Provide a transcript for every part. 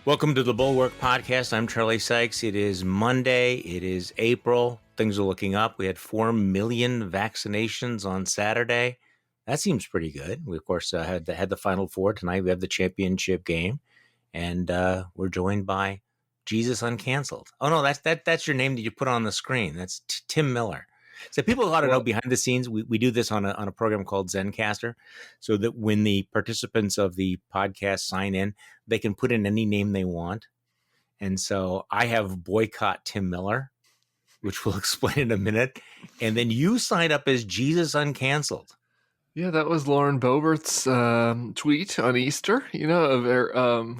Welcome to the Bulwark podcast. I'm Charlie Sykes. It is Monday. It is April. Things are looking up. We had 4 million vaccinations on Saturday. That seems pretty good. We, of course, had the Final Four. Tonight we have the championship game. And we're joined by Jesus Uncanceled. Oh, no, that's your name that you put on the screen. That's Tim Miller. So people ought to know behind the scenes, we do this on a program called Zencaster, so that when the participants of the podcast sign in, they can put in any name they want. And so I have boycott Tim Miller, which we'll explain in a minute. And then you signed up as Jesus Uncanceled. Yeah, that was Lauren Boebert's tweet on Easter,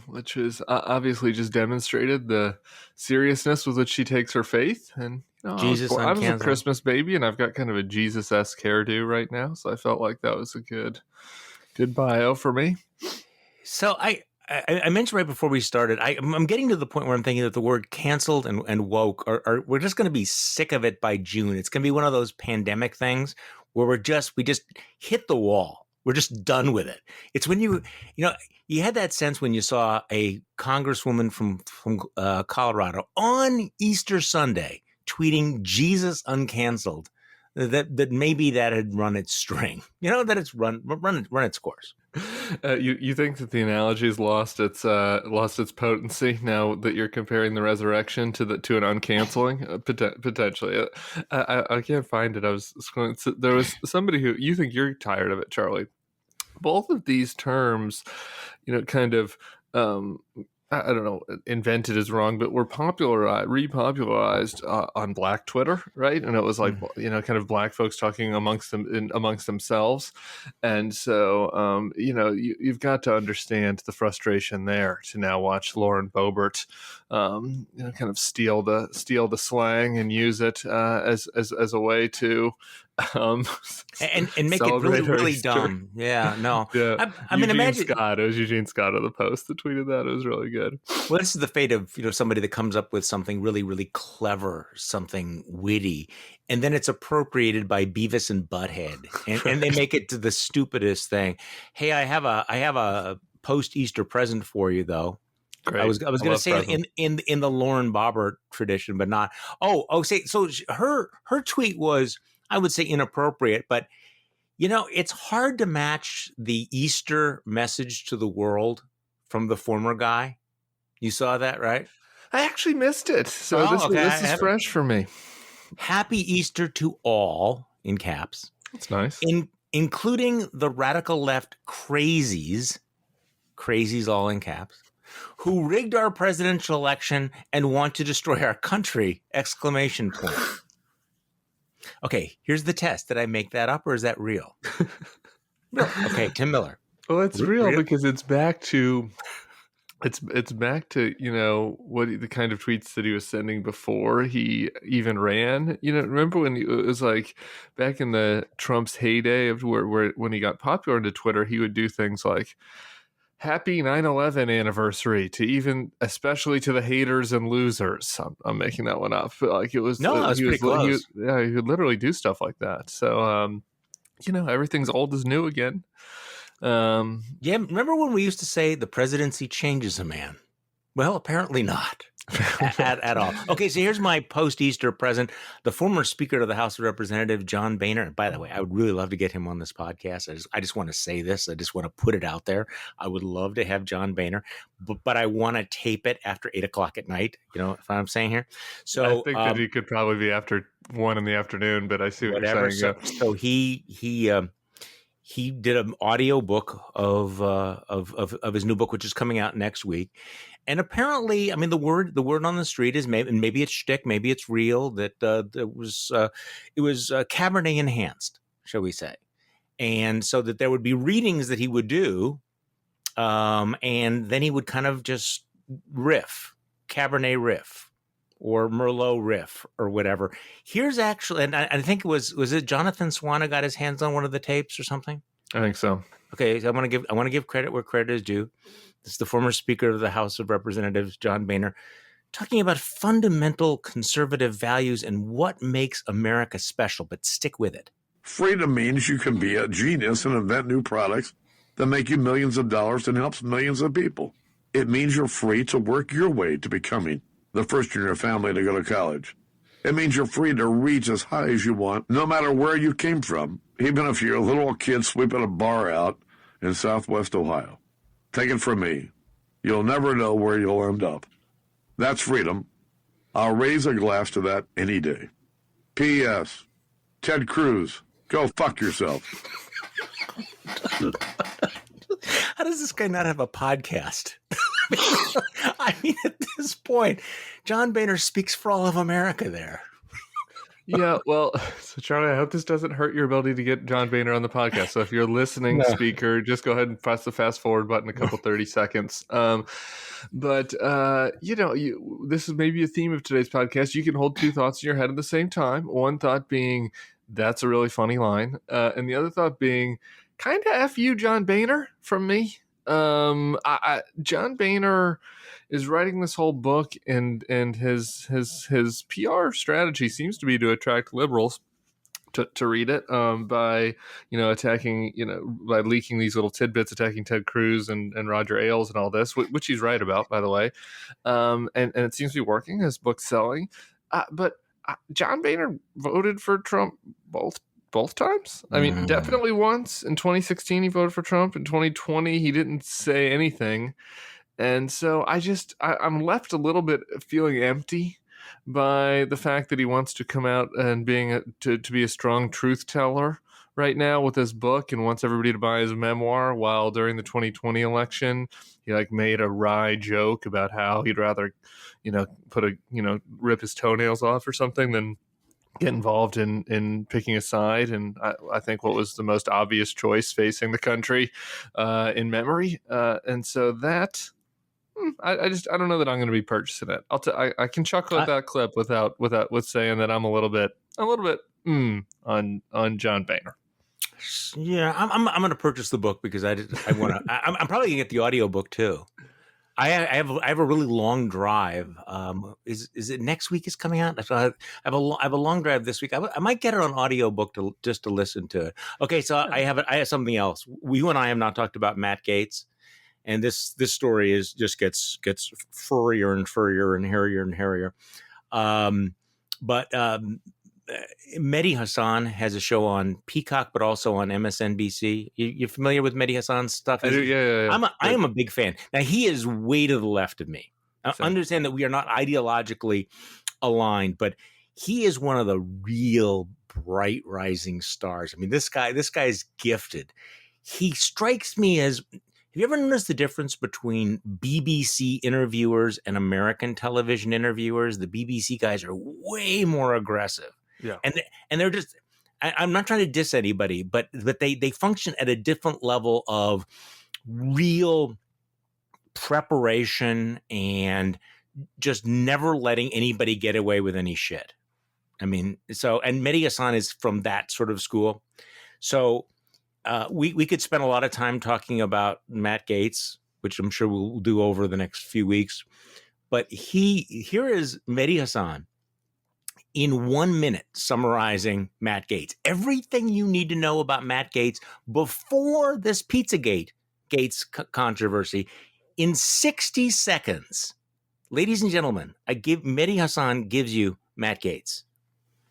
which was obviously just demonstrated the seriousness with which she takes her faith. And Jesus I was a Uncanceled. Christmas baby, and I've got kind of a Jesus-esque hairdo right now, so I felt like that was a good bio for me. So I mentioned right before we started, I'm getting to the point where I'm thinking that the word canceled and woke are we're just going to be sick of it by June. It's going to be one of those pandemic things where we just hit the wall. We're just done with it. It's when you had that sense when you saw a congresswoman from Colorado on Easter Sunday tweeting Jesus Uncanceled, that maybe that had run its string, that it's run its course. You think that the analogy has lost its potency now that you're comparing the resurrection to an uncanceling? Potentially. I can't find it. I was scrolling. So there was somebody who, you think you're tired of it, Charlie. Both of these terms, kind of, I don't know, invented is wrong, but were repopularized on Black Twitter, right? And it was like, kind of Black folks talking amongst themselves. And so, you've got to understand the frustration there to now watch Lauren Boebert, kind of steal the slang and use it as a way to and make it really dumb. Yeah, no. Yeah. I mean, imagine Scott. It was Eugene Scott of the Post that tweeted that. It was really good. Well, this is the fate of somebody that comes up with something really, really clever, something witty, and then it's appropriated by Beavis and Butthead, and they make it to the stupidest thing. Hey, I have a post-Easter present for you, though. Great. I was going to say in the Lauren Boebert tradition, but not. So her tweet was, I would say, inappropriate, but it's hard to match the Easter message to the world from the former guy. You saw that, right? I actually missed it, so this is fresh for me. Happy Easter to all, in caps. That's nice. Including the radical left crazies all in caps, who rigged our presidential election and want to destroy our country! ! Okay, here's the test. Did I make that up, or is that real? Okay, Tim Miller. Well, it's real because it's back to what the kind of tweets that he was sending before he even ran. Remember when it was like back in the Trump's heyday of where when he got popular into Twitter, he would do things like happy 9/11 anniversary especially to the haters and losers. I'm making that one up. But like it was, no, that was pretty close. He would literally do stuff like that. So, everything's old is new again. Yeah. Remember when we used to say the presidency changes a man? Well, apparently not at all. Okay. So here's my post-Easter present. The former Speaker of the House of Representatives, John Boehner. By the way, I would really love to get him on this podcast. I just want to say this. I just want to put it out there. I would love to have John Boehner, but I want to tape it after 8:00 at night. You know what I'm saying here? So I think that he could probably be after 1 in the afternoon, but I see what you're saying. So he did an audio book of his new book, which is coming out next week. And apparently, I mean, the word on the street is maybe it's shtick, maybe it's real, that it was Cabernet enhanced, shall we say. And so that there would be readings that he would do, and then he would kind of just Cabernet riff, or Merlot riff, or whatever. Here's actually, and I think it was it Jonathan Swana got his hands on one of the tapes or something? I think so. Okay, so I want to give credit where credit is due. This is the former Speaker of the House of Representatives, John Boehner, talking about fundamental conservative values and what makes America special, but stick with it. Freedom means you can be a genius and invent new products that make you millions of dollars and helps millions of people. It means you're free to work your way to becoming the first in your family to go to college. It means you're free to reach as high as you want, no matter where you came from, even if you're a little kid sweeping a bar out in Southwest Ohio. Take it from me. You'll never know where you'll end up. That's freedom. I'll raise a glass to that any day. P.S. Ted Cruz, go fuck yourself. How does this guy not have a podcast? I mean, at this point, John Boehner speaks for all of America there. Yeah, well, so Charlie, I hope this doesn't hurt your ability to get John Boehner on the podcast. So if you're listening, speaker, just go ahead and press the fast forward button a couple 30 seconds. But this is maybe a theme of today's podcast. You can hold two thoughts in your head at the same time. One thought being, that's a really funny line. And the other thought being, kind of F you, John Boehner, from me. John Boehner is writing this whole book, and his PR strategy seems to be to attract liberals to read it by attacking, by leaking these little tidbits, attacking Ted Cruz and Roger Ailes and all this, which he's right about, by the way, and it seems to be working. His book's selling, but John Boehner voted for Trump both times. I mean, definitely once. In 2016, he voted for Trump. In 2020, he didn't say anything. And so I'm left a little bit feeling empty by the fact that he wants to come out and to be a strong truth teller right now with his book and wants everybody to buy his memoir, while during the 2020 election, he made a wry joke about how he'd rather, rip his toenails off or something than get involved in picking a side. And I think what was the most obvious choice facing the country in memory. And so that I don't know that I'm going to be purchasing it. I can chuckle at that clip with saying that I'm a little bit on John Boehner. Yeah, I'm going to purchase the book because I want to. I'm probably going to get the audio book too. I have a really long drive. Is it next week is coming out? So I have a long drive this week. I might get it on audiobook just to listen to it. Okay, so I have something else. You and I have not talked about Matt Gaetz, and this story just gets furrier and furrier and hairier and hairier. But Mehdi Hasan has a show on Peacock, but also on MSNBC. You familiar with Mehdi Hasan's stuff? I do, yeah. I am a big fan. Now, he is way to the left of me. I understand that we are not ideologically aligned, but he is one of the real bright rising stars. I mean, this guy is gifted. He strikes me as, have you ever noticed the difference between BBC interviewers and American television interviewers? The BBC guys are way more aggressive. Yeah. And they're just, I'm not trying to diss anybody, but they function at a different level of real preparation and just never letting anybody get away with any shit. I mean, and Mehdi Hasan is from that sort of school. So we could spend a lot of time talking about Matt Gaetz, which I'm sure we'll do over the next few weeks. But here is Mehdi Hasan in 1 minute summarizing Matt Gaetz. Everything you need to know about Matt Gaetz before this Pizzagate controversy in 60 seconds. Ladies and gentlemen, Mehdi Hasan gives you Matt Gaetz.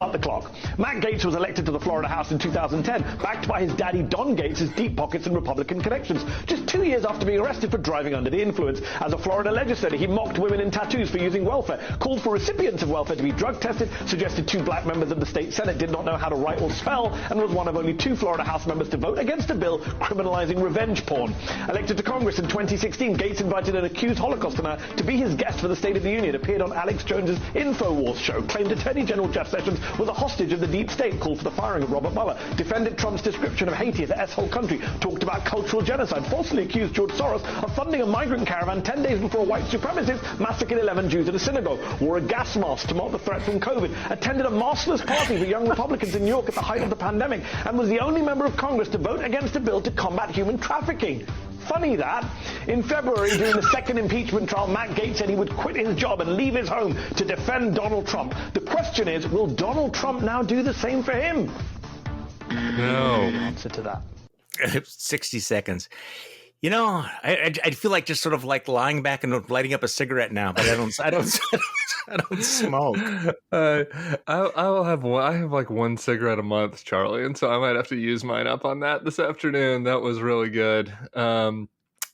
Up the clock. Matt Gaetz was elected to the Florida House in 2010, backed by his daddy Don Gaetz' deep pockets and Republican connections. Just 2 years after being arrested for driving under the influence. As a Florida legislator, he mocked women in tattoos for using welfare, called for recipients of welfare to be drug tested, suggested 2 black members of the state Senate did not know how to write or spell, and was one of only 2 Florida House members to vote against a bill criminalizing revenge porn. Elected to Congress in 2016, Gaetz invited an accused Holocaust denier to be his guest for the State of the Union, appeared on Alex Jones's InfoWars show, claimed Attorney General Jeff Sessions was a hostage of the deep state, called for the firing of Robert Mueller, defended Trump's description of Haiti as an S-hole country, talked about cultural genocide, falsely accused George Soros of funding a migrant caravan 10 days before a white supremacist massacred 11 Jews at a synagogue, wore a gas mask to mock the threat from COVID, attended a maskless party for young Republicans in New York at the height of the pandemic, and was the only member of Congress to vote against a bill to combat human trafficking. Funny that. In February, during the second impeachment trial, Matt Gaetz said he would quit his job and leave his home to defend Donald Trump. The question is, will Donald Trump now do the same for him? No. Answer to that. 60 seconds. I feel like just sort of like lying back and lighting up a cigarette now, but I don't smoke. I will have one. I have like one cigarette a month, Charlie, and so I might have to use mine up on that this afternoon. That was really good.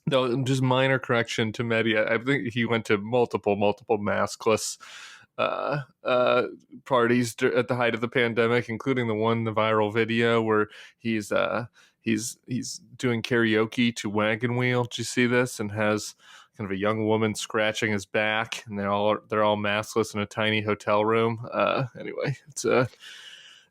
Though, just minor correction to Mehdi. I think he went to multiple maskless parties at the height of the pandemic, including the viral video where he's doing karaoke to Wagon Wheel. Did you see this? And has kind of a young woman scratching his back, and they're all maskless in a tiny hotel room. Anyway,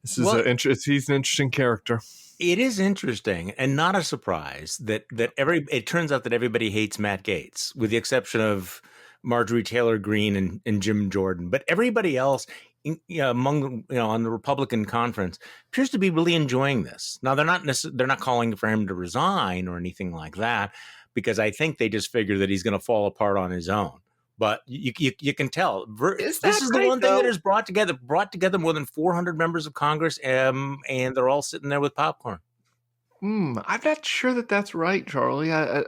he's an interesting character. It is interesting and not a surprise that it turns out that everybody hates Matt Gaetz, with the exception of Marjorie Taylor Greene and Jim Jordan. But everybody else on the Republican conference appears to be really enjoying this. Now, they're not calling for him to resign or anything like that, because I think they just figure that he's going to fall apart on his own. But you can tell this is the one thing that has brought together more than 400 members of Congress, and they're all sitting there with popcorn. I'm not sure that that's right, Charlie. I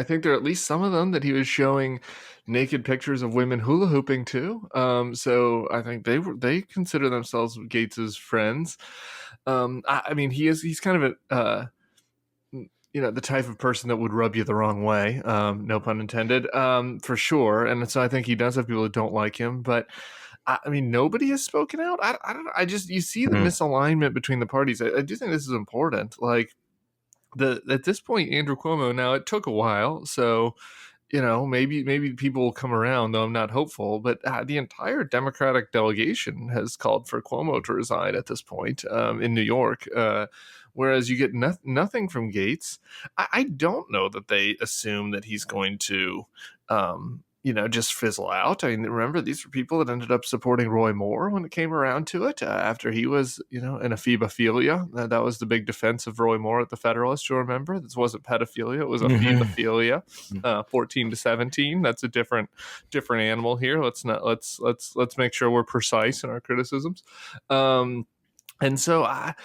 think there are at least some of them that he was showing naked pictures of women hula hooping too. So I think they consider themselves Gaetz's friends. He's kind of the type of person that would rub you the wrong way. No pun intended, for sure. And so I think he does have people that don't like him, but nobody has spoken out. You see the misalignment between the parties. I do think this is important. Like at this point, Andrew Cuomo, now it took a while. So, maybe people will come around, though I'm not hopeful, but the entire Democratic delegation has called for Cuomo to resign at this point, in New York. Whereas you get nothing from Gaetz. I don't know that they assume that he's going to, just fizzle out. I mean, remember, these were people that ended up supporting Roy Moore when it came around to it, after he was, in ephebophilia. That was the big defense of Roy Moore at the Federalist. You'll remember, this wasn't pedophilia; it was ephebophilia. 14 to 17. That's a different animal here. Let's make sure we're precise in our criticisms. And so I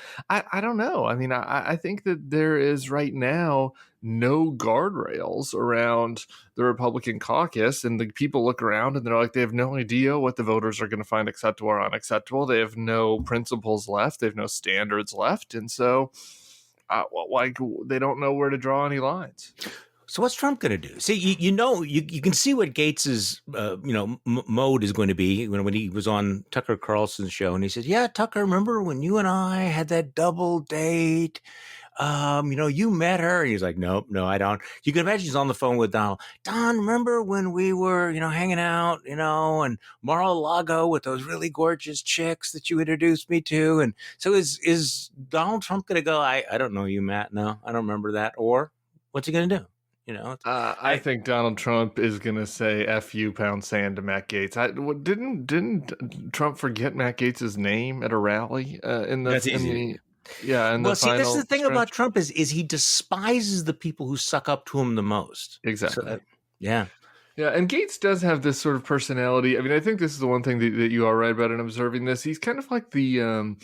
don't know. I mean, I think that there is right now no guardrails around the Republican caucus, and the people look around and they're like, they have no idea what the voters are going to find acceptable or unacceptable. They have no principles left. They have no standards left. And so they don't know where to draw any lines. So what's Trump going to do? See, you can see what Gaetz's mode is going to be when he was on Tucker Carlson's show, and he said, "Yeah, Tucker, remember when you and I had that double date? You met her." And he's like, "No, I don't." You can imagine he's on the phone with Donald. "Don, remember when we were, hanging out, and Mar-a-Lago with those really gorgeous chicks that you introduced me to?" And so is Donald Trump going to go, I don't know you, Matt. No, I don't remember that. Or what's he going to do? I think Donald Trump is going to say "F you, pound sand" to Matt Gaetz. Didn't Trump forget Matt Gaetz's name at a rally That's easy. That's the thing about Trump is he despises the people who suck up to him the most. Exactly. So, yeah. Yeah, and Gaetz does have this sort of personality. I mean, I think this is the one thing that you are right about in observing this. He's kind of like the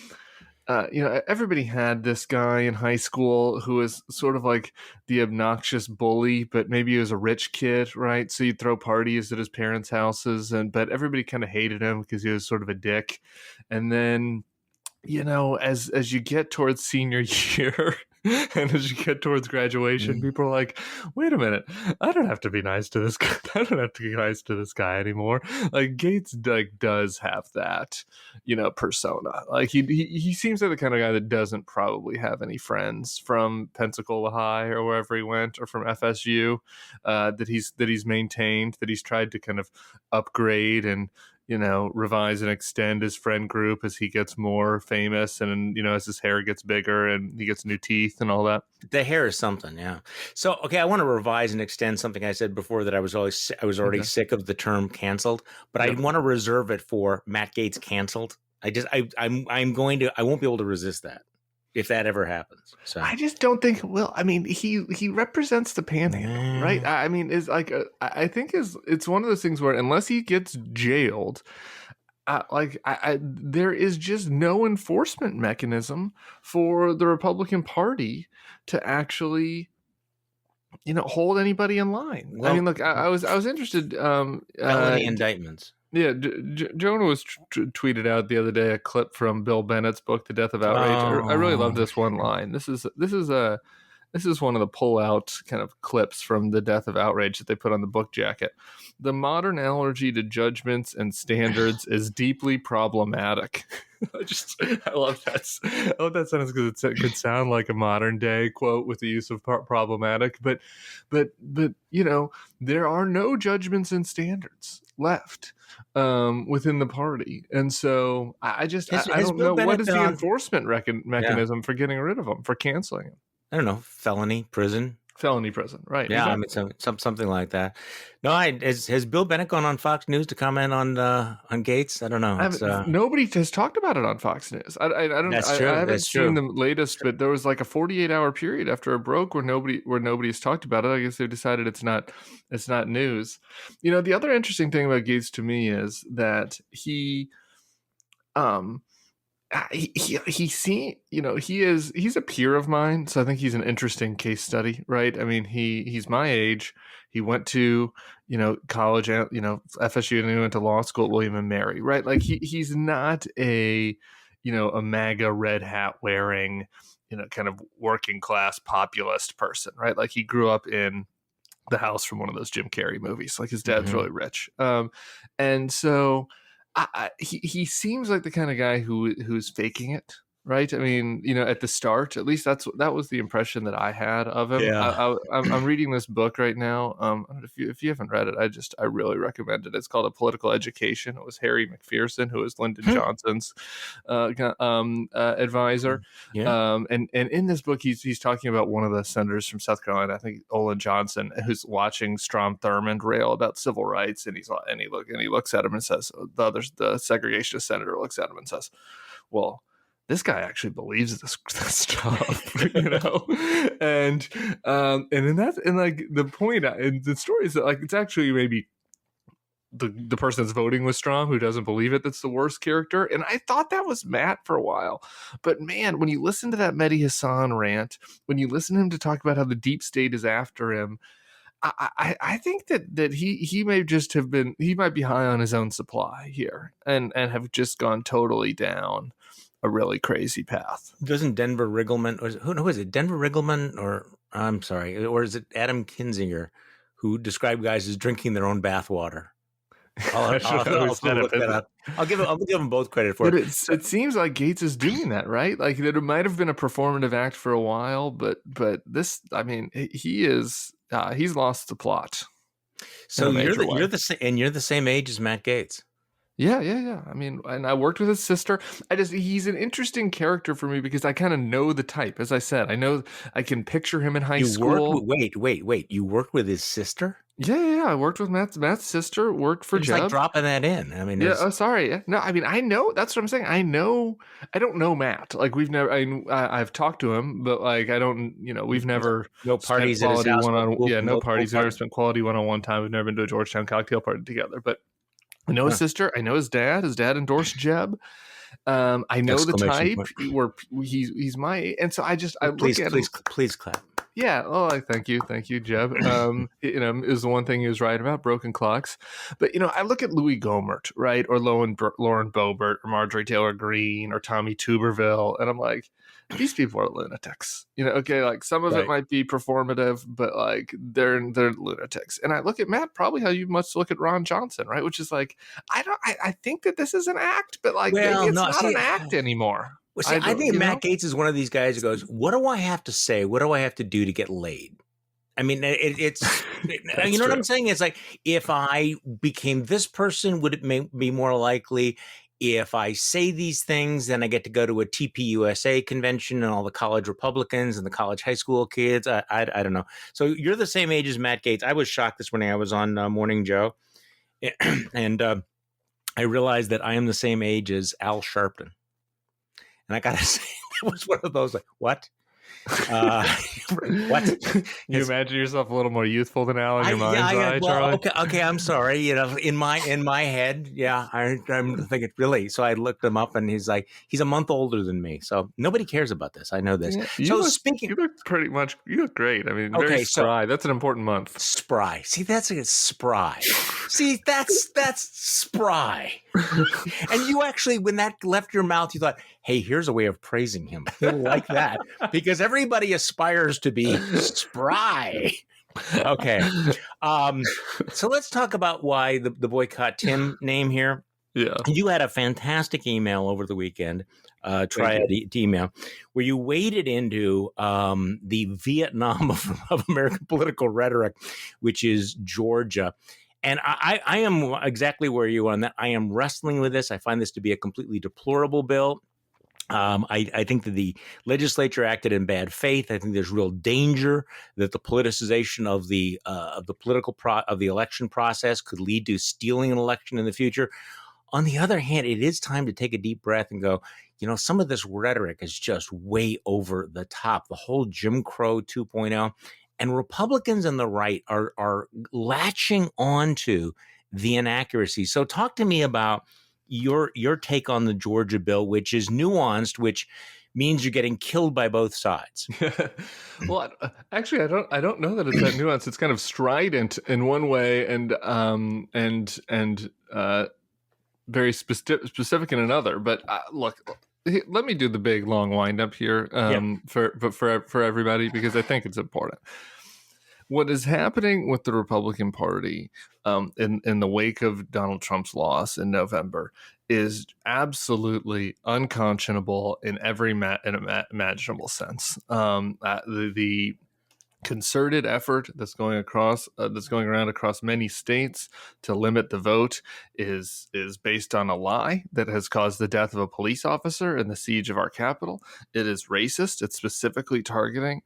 everybody had this guy in high school who was sort of like the obnoxious bully, but maybe he was a rich kid, right? So you'd throw parties at his parents' houses, but everybody kind of hated him because he was sort of a dick. And then, as you get towards senior year and as you get towards graduation, people are like, wait a minute, I don't have to be nice to this guy. I don't have to be nice to this guy anymore. Like Gaetz does have that, persona. Like he seems like the kind of guy that doesn't probably have any friends from Pensacola High or wherever he went, or from FSU, that he's maintained, that he's tried to kind of upgrade and revise and extend his friend group as he gets more famous, and as his hair gets bigger and he gets new teeth and all that. The hair is something, yeah. So, okay, I want to revise and extend something I said before, that I was already sick of the term canceled, but I want to reserve it for Matt Gaetz canceled. I won't be able to resist that if that ever happens. So I just don't think it will. I mean, he represents the panhandle, right? I mean, I think it's one of those things where unless he gets jailed, there is just no enforcement mechanism for the Republican Party to actually hold anybody in line. Well, I mean, look, I was interested. felony indictments. Yeah, Jonah was tweeted out the other day a clip from Bill Bennett's book, The Death of Outrage. I really love this one line. This is one of the pull-out kind of clips from The Death of Outrage that they put on the book jacket. The modern allergy to judgments and standards is deeply problematic. I love that. I love that sentence because it could sound like a modern day quote with the use of problematic, but there are no judgments and standards left within the party, and so I don't know what is the enforcement mechanism for getting rid of them, for canceling them. I don't know, felony prison, right? Yeah, exactly. I mean, something like that. No, has Bill Bennett gone on Fox News to comment on Gaetz? I don't know. Nobody has talked about it on Fox News. I don't. That's true. I haven't That's seen true. the latest, but there was like a 48-hour period after it broke where nobody's talked about it. I guess they decided it's not news. The other interesting thing about Gaetz to me is that he's a peer of mine, so I think he's an interesting case study, right? I mean, he's my age. He went to college, FSU, and he went to law school at William and Mary, right? Like he's not a MAGA red hat wearing kind of working class populist person, right? Like he grew up in the house from one of those Jim Carrey movies. Like his dad's really rich, and so. He seems like the kind of guy who's faking it, right? I mean, at the start, at least that was the impression that I had of him. Yeah. I'm reading this book right now. If you haven't read it, I really recommend it. It's called A Political Education. It was Harry McPherson, who was Lyndon Johnson's advisor. Yeah. And in this book, he's talking about one of the senators from South Carolina, I think Olin Johnson, who's watching Strom Thurmond rail about civil rights, and he looks at him and says, the segregationist senator looks at him and says, well, this guy actually believes this stuff, and like the point in the story is that like it's actually maybe the person that's voting with Strom who doesn't believe it that's the worst character, and I thought that was Matt for a while, but man, when you listen to that Mehdi Hasan rant, when you listen to him to talk about how the deep state is after him, I think that he might be high on his own supply here and have just gone totally down a really crazy path. Doesn't Denver Riggleman, or who is it? Denver Riggleman, or I'm sorry, or is it Adam Kinzinger, who described guys as drinking their own bathwater? I'll look that up. I'll give them both credit for it. It seems like Gaetz is doing that, right? Like that it might have been a performative act for a while, but this, I mean, he is he's lost the plot. So you're the same age as Matt Gaetz. Yeah. I mean, and I worked with his sister. He's an interesting character for me because I kind of know the type. As I said, I can picture him in high school. Wait. You worked with his sister? Yeah. I worked with Matt's sister. Worked for Jeb. Like dropping that in. I mean, yeah. Oh, sorry. No, I mean, I know. That's what I'm saying. I don't know Matt. Like we've never. I've talked to him, but like I don't. We've never. No parties at his house. No parties. We've never spent quality one-on-one time. We've never been to a Georgetown cocktail party together, but. I know his sister. I know his dad. His dad endorsed Jeb. I know the type where he's my age. And so I look at him. Please clap. Yeah. Oh, thank you, Jeb. Is the one thing he was right about, broken clocks. But I look at Louis Gohmert, right, or Lauren Boebert, or Marjorie Taylor Greene, or Tommy Tuberville, and I'm like, these people are lunatics. Okay, like some of it might be performative, but like they're lunatics. And I look at Matt probably how you must look at Ron Johnson, right? Which is like, I think that this is an act, but like maybe it's not an act anymore. Well, see, I think Matt Gaetz is one of these guys who goes, what do I have to say? What do I have to do to get laid? I mean, it's, you know what I'm saying? It's like, if I became this person, would it be more likely? If I say these things, then I get to go to a TPUSA convention and all the college Republicans and the college high school kids. I don't know. So you're the same age as Matt Gaetz. I was shocked this morning. I was on Morning Joe, and I realized that I am the same age as Al Sharpton. And I got to say, that was one of those like, what? What? You imagine yourself a little more youthful than Al in your mind's eye, Charlie? Okay. I'm sorry. In my head, yeah, I'm thinking really. So I looked him up, and he's a month older than me. So nobody cares about this. I know this. Yeah, So you look great. I mean, very spry. That's an important month. Spry. See, that's spry. See, that's spry. And you actually, when that left your mouth, you thought, hey, here's a way of praising him. He'll like that because everybody aspires to be spry. Okay. So let's talk about why the boycott Tim name here. Yeah. You had a fantastic email over the weekend, triad email, where you waded into the Vietnam of American political rhetoric, which is Georgia. And I am exactly where you are on that. I am wrestling with this. I find this to be a completely deplorable bill. I think that the legislature acted in bad faith. I think there's real danger that the politicization of the election process could lead to stealing an election in the future. On the other hand, it is time to take a deep breath and go, some of this rhetoric is just way over the top. The whole Jim Crow 2.0. And Republicans and the right are latching onto the inaccuracy. So talk to me about your take on the Georgia bill, which is nuanced, which means you're getting killed by both sides. Well, actually, I don't know that it's that nuanced. It's kind of strident in one way, and very specific in another. But look, let me do the big long wind up here for everybody, because I think it's important. What is happening with the Republican Party in the wake of Donald Trump's loss in November is absolutely unconscionable in every imaginable sense. The concerted effort that's going around across many states to limit the vote is based on a lie that has caused the death of a police officer and the siege of our Capitol. It is racist. It's specifically targeting,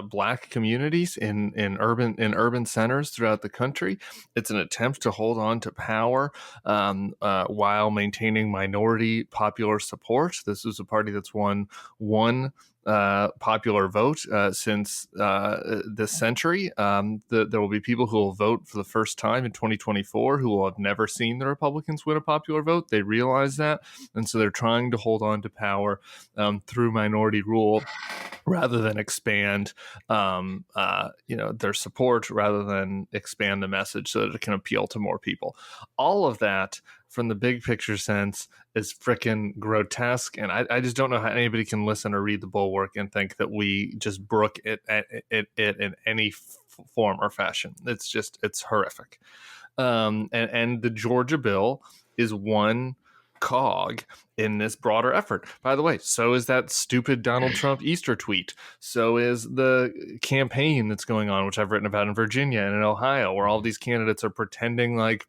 Black communities in urban centers throughout the country. It's an attempt to hold on to power while maintaining minority popular support. This is a party that's won one popular vote since this century. There will be people who will vote for the first time in 2024 who will have never seen the Republicans win a popular vote. They realize that, and so they're trying to hold on to power through minority rule rather than expand their support, rather than expand the message so that it can appeal to more people. All of that, from the big picture sense, is frickin' grotesque, and I just don't know how anybody can listen or read the Bulwark and think that we just brook it in any form or fashion. It's horrific. And the Georgia bill is one cog in this broader effort. By the way, so is that stupid Donald Trump Easter tweet. So is the campaign that's going on, which I've written about in Virginia and in Ohio, where all these candidates are pretending like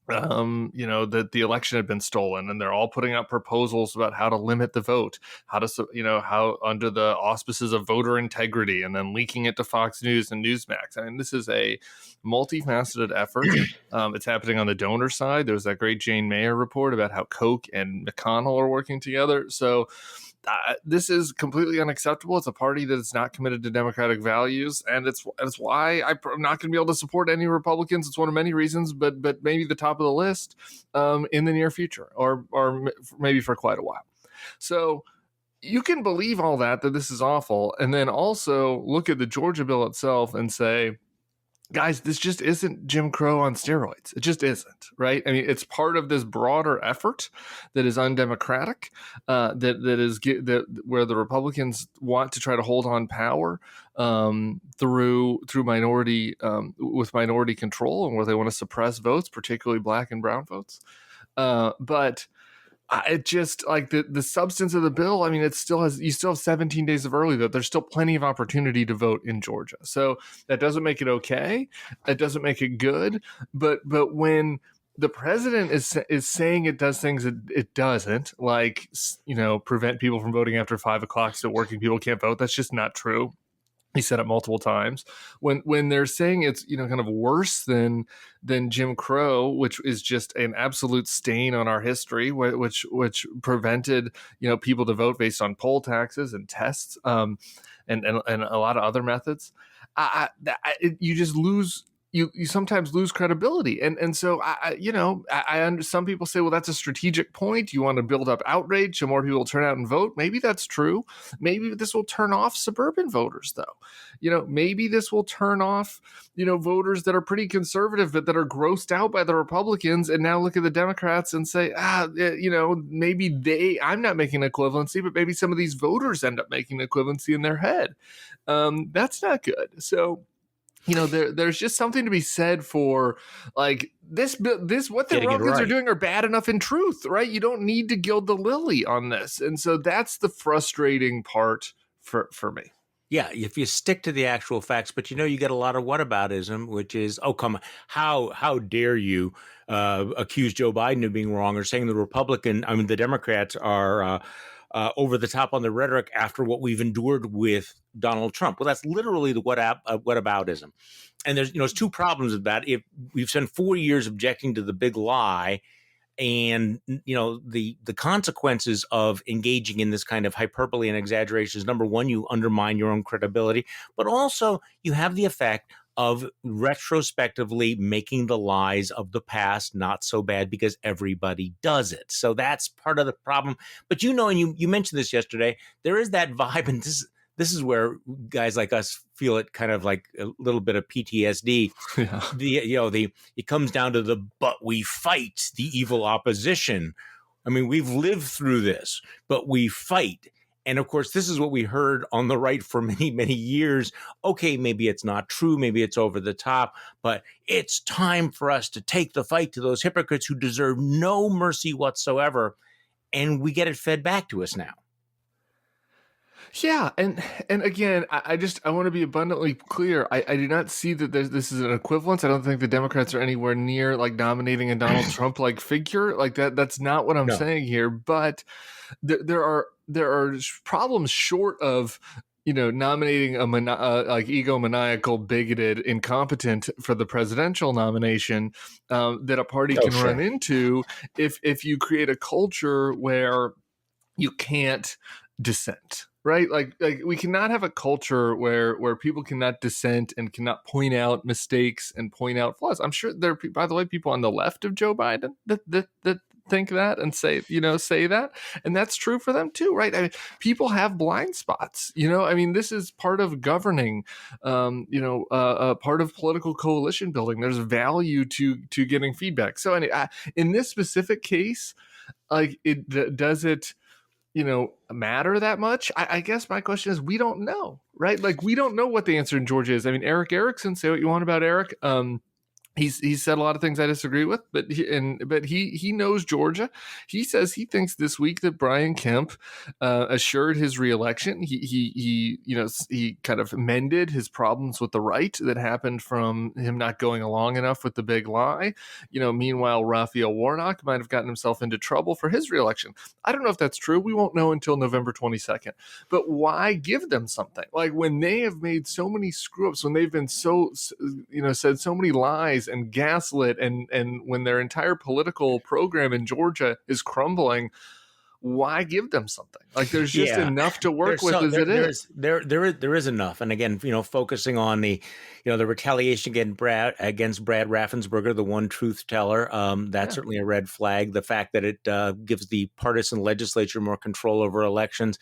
that the election had been stolen, and they're all putting out proposals about how to limit the vote, how under the auspices of voter integrity, and then leaking it to Fox News and Newsmax. I mean, this is a multifaceted effort. It's happening on the donor side. There was that great Jane Mayer report about how Koch and McConnell are working together. So this is completely unacceptable. It's a party that is not committed to democratic values, and it's why I'm not going to be able to support any Republicans. It's one of many reasons, but maybe the top of the list in the near future, or maybe for quite a while. So you can believe all that this is awful, and then also look at the Georgia bill itself and say, guys, this just isn't Jim Crow on steroids. It just isn't, right? I mean, it's part of this broader effort that is undemocratic, where the Republicans want to try to hold on power through minority with minority control, and where they want to suppress votes, particularly Black and brown votes. But it just, like, the substance of the bill, I mean, you still have 17 days of early vote. There's still plenty of opportunity to vote in Georgia. So that doesn't make it okay. It doesn't make it good. But when the president is saying it does things it doesn't, like, prevent people from voting after 5 o'clock so working people can't vote, that's just not true. He said it multiple times. When they're saying it's, kind of worse than Jim Crow, which is just an absolute stain on our history, which prevented people to vote based on poll taxes and tests, and a lot of other methods. You just lose. You sometimes lose credibility, and so some people say, well, that's a strategic point. You want to build up outrage so more people will turn out and vote. Maybe that's true. Maybe this will turn off suburban voters, though. Maybe this will turn off voters that are pretty conservative but that are grossed out by the Republicans and now look at the Democrats and say, maybe I'm not making equivalency, but maybe some of these voters end up making equivalency in their head. That's not good. So. There's just something to be said for like this. What the Republicans are doing are bad enough in truth, right? You don't need to gild the lily on this, and so that's the frustrating part for me. Yeah, if you stick to the actual facts, but you get a lot of whataboutism, which is, oh, come on, how dare you accuse Joe Biden of being wrong, or saying the Democrats are over the top on the rhetoric after what we've endured with Donald Trump. Well, that's literally the whataboutism. And there's two problems with that. If we've spent 4 years objecting to the big lie, and the consequences of engaging in this kind of hyperbole and exaggeration is, number one, you undermine your own credibility, but also you have the effect of retrospectively making the lies of the past not so bad because everybody does it. So that's part of the problem. But and you mentioned this yesterday, there is that vibe, and this is where guys like us feel it kind of like a little bit of PTSD. Yeah. It comes down to but we fight the evil opposition. I mean, we've lived through this, but we fight. And of course, this is what we heard on the right for many, many years. Okay, maybe it's not true. Maybe it's over the top, but it's time for us to take the fight to those hypocrites who deserve no mercy whatsoever. And we get it fed back to us now. Yeah, and again, I want to be abundantly clear. I do not see that this is an equivalence. I don't think the Democrats are anywhere near like nominating a Donald Trump like figure like that. That's not what I'm saying here. But there are problems short of nominating a like egomaniacal, bigoted, incompetent for the presidential nomination that a party can run into if you create a culture where you can't dissent. Right, like we cannot have a culture where people cannot dissent and cannot point out mistakes and point out flaws. I'm sure there are, by the way, people on the left of Joe Biden that think that and say that, and that's true for them too, right? I mean, people have blind spots. This is part of governing. Part of political coalition building. There's value to getting feedback. So anyway, in this specific case, like does it matter that much? I guess my question is, we don't know, right? Like, we don't know what the answer in Georgia is. I mean, Eric Erickson, say what you want about Eric. He's said a lot of things I disagree with, but he knows Georgia. He says he thinks this week that Brian Kemp assured his reelection. He kind of mended his problems with the right that happened from him not going along enough with the big lie. Meanwhile, Raphael Warnock might have gotten himself into trouble for his reelection. I don't know if that's true. We won't know until November 22nd. But why give them something? Like, when they have made so many screw ups, when they've been so said so many lies and gaslit, and when their entire political program in Georgia is crumbling, why give them something? Like, there's just enough to work with as it is. There is enough. And again, focusing on the retaliation against Brad Raffensperger, the one truth teller, that's certainly a red flag. The fact that it gives the partisan legislature more control over elections.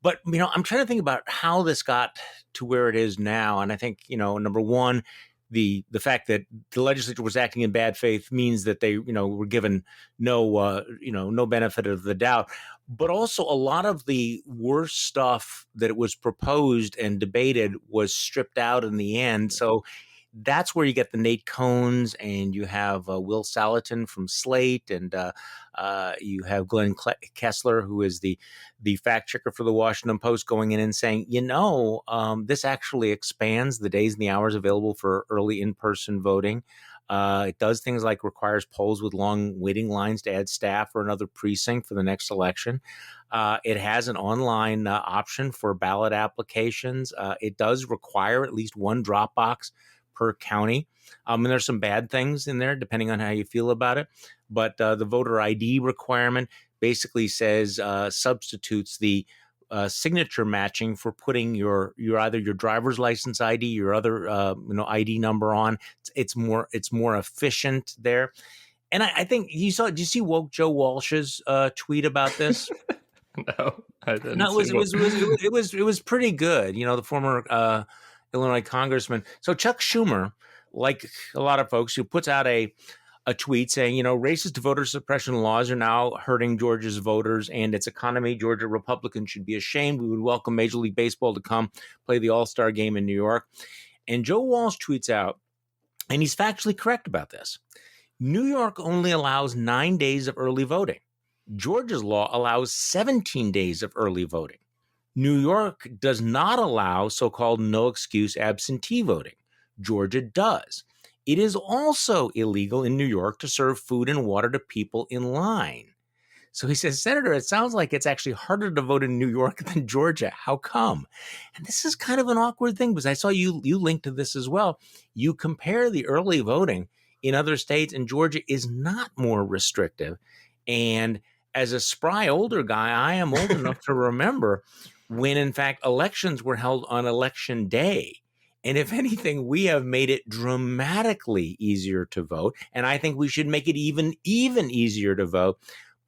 But, I'm trying to think about how this got to where it is now. And I think, number one, the fact that the legislature was acting in bad faith means that they, were given no benefit of the doubt. But also, a lot of the worst stuff that was proposed and debated was stripped out in the end. So that's where you get the Nate Cohns, and you have Will Salatin from Slate, and you have Glenn Kessler, who is the fact checker for the Washington Post, going in and saying, this actually expands the days and the hours available for early in-person voting. It does things like requires polls with long waiting lines to add staff or another precinct for the next election. It has an online option for ballot applications. It does require at least one drop box per county. And there's some bad things in there, depending on how you feel about it. But the voter ID requirement basically says substitutes the signature matching for putting your either your driver's license ID, your other ID number on. It's more efficient there. And I think did you see Woke Joe Walsh's tweet about this? No, I didn't. No, it was pretty good. The former Illinois congressman. So Chuck Schumer, like a lot of folks, who puts out a tweet saying, racist voter suppression laws are now hurting Georgia's voters and its economy. Georgia Republicans should be ashamed. We would welcome Major League Baseball to come play the All-Star game in New York. And Joe Walsh tweets out, and he's factually correct about this: New York only allows 9 days of early voting. Georgia's law allows 17 days of early voting. New York does not allow so-called no-excuse absentee voting. Georgia does. It is also illegal in New York to serve food and water to people in line. So he says, Senator, it sounds like it's actually harder to vote in New York than Georgia. How come? And this is kind of an awkward thing, because I saw you linked to this as well. You compare the early voting in other states, and Georgia is not more restrictive. And as a spry older guy, I am old enough to remember when, in fact, elections were held on election day. And if anything, we have made it dramatically easier to vote. And I think we should make it even easier to vote.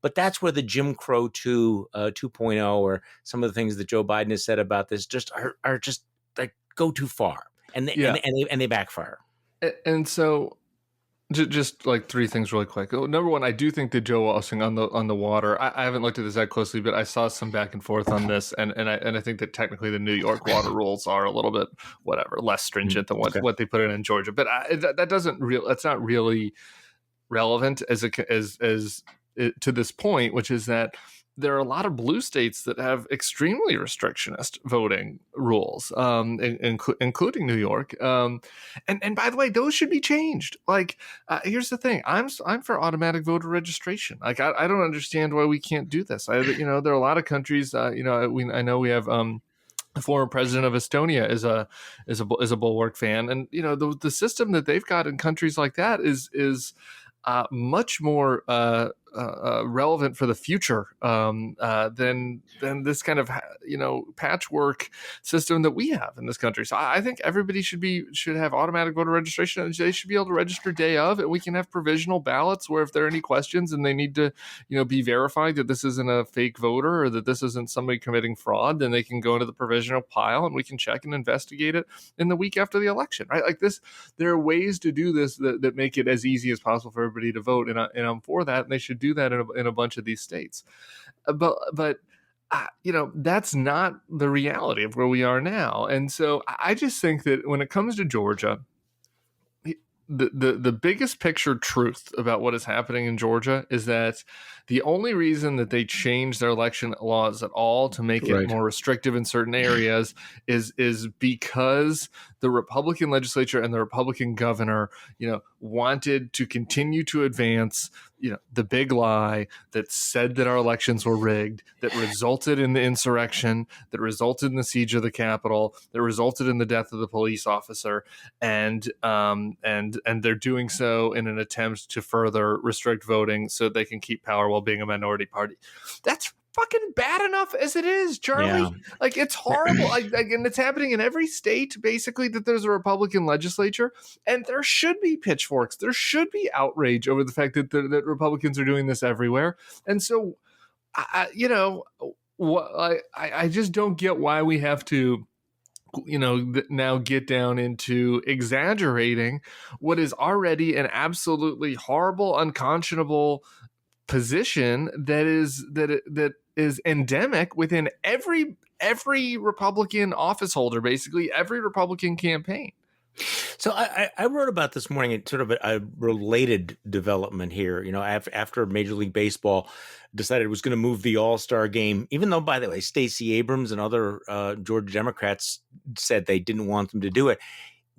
But that's where the Jim Crow 2.0 or some of the things that Joe Biden has said about this just are just like go too far, and they backfire. And so, just like three things really quick. Number one, I do think that Joe Walshing on the water. I haven't looked at this that closely, but I saw some back and forth on this, and I think that technically the New York water rules are a little bit less stringent than what they put in Georgia. But that's not really relevant as to this point, which is that there are a lot of blue states that have extremely restrictionist voting rules, including New York. And by the way, those should be changed. Like, here's the thing: I'm for automatic voter registration. Like, I don't understand why we can't do this. There are a lot of countries. I know we have. The former president of Estonia is a Bulwark fan, and the system that they've got in countries like that is much more relevant for the future than this kind of patchwork system that we have in this country. So I think everybody should have automatic voter registration, and they should be able to register day of, and we can have provisional ballots where if there are any questions and they need to be verified that this isn't a fake voter or that this isn't somebody committing fraud, then they can go into the provisional pile and we can check and investigate it in the week after the election, right? Like this, there are ways to do this that make it as easy as possible for everybody to vote, and I'm for that, and they should do that in a bunch of these states. But that's not the reality of where we are now. And so I just think that when it comes to Georgia, the biggest picture truth about what is happening in Georgia is that the only reason that they changed their election laws at all to make it more restrictive in certain areas is because the Republican legislature and the Republican governor, wanted to continue to advance, the big lie that said that our elections were rigged, that resulted in the insurrection, that resulted in the siege of the Capitol, that resulted in the death of the police officer, and they're doing so in an attempt to further restrict voting so they can keep power while being a minority party. That's fucking bad enough as it is, Charlie. Yeah. Like, it's horrible. And it's happening in every state, basically, that there's a Republican legislature, and there should be pitchforks. There should be outrage over the fact that Republicans are doing this everywhere. And so, I just don't get why we have to now get down into exaggerating what is already an absolutely horrible, unconscionable position that is endemic within every Republican office holder, basically every Republican campaign. So I wrote about this morning in sort of a related development here. After Major League Baseball decided it was going to move the All-Star game, even though, by the way, Stacey Abrams and other Georgia Democrats said they didn't want them to do it.